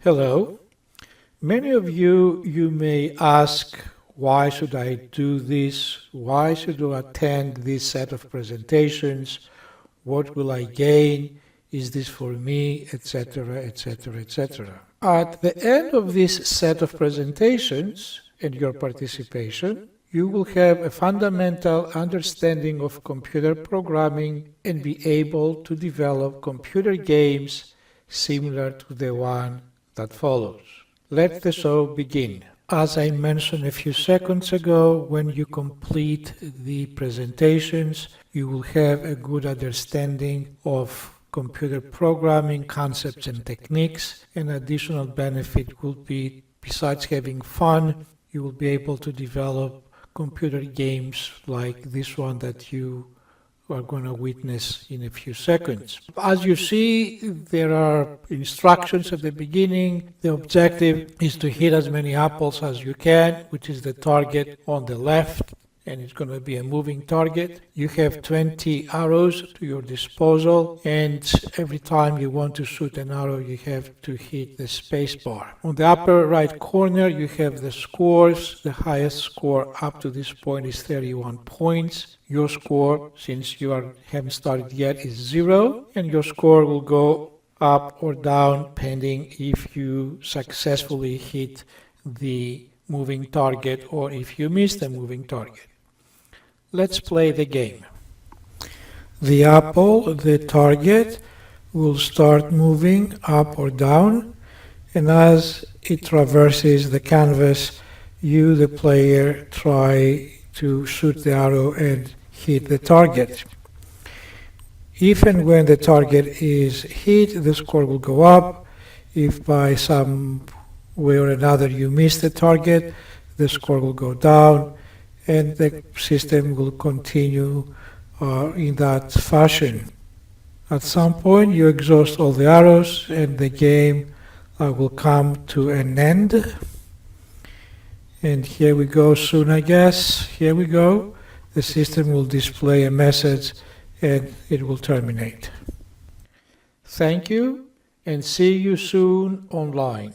Hello. Many of you may ask, why should I do this? Why should I attend this set of presentations? What will I gain? Is this for me? Etc., etc., etc. At the end of this set of presentations and your participation, you will have a fundamental understanding of computer programming and be able to develop computer games similar to the one that follows. Let the show begin. As I mentioned a few seconds ago, when you complete the presentations, you will have a good understanding of computer programming concepts and techniques. An additional benefit will be, besides having fun, you will be able to develop computer games like this one that you are going to witness in a few seconds. As you see, there are instructions at the beginning. The objective is to hit as many apples as you can, which is the target on the left, and it's going to be a moving target. You have 20 arrows to your disposal, and every time you want to shoot an arrow, you have to hit the space bar. On the upper right corner, you have the scores. The highest score up to this point is 31 points. Your score, since you haven't started yet, is 0, and your score will go up or down pending if you successfully hit the moving target or if you miss the moving target. Let's play the game. The apple, the target, will start moving up or down, and as it traverses the canvas, you, the player, try to shoot the arrow and hit the target. If and when the target is hit, the score will go up. If by some way or another you miss the target, the score will go down, and the system will continue in that fashion. At some point you exhaust all the arrows and the game will come to an end. And here we go soon, I guess. Here we go. The system will display a message and it will terminate. Thank you, and see you soon online.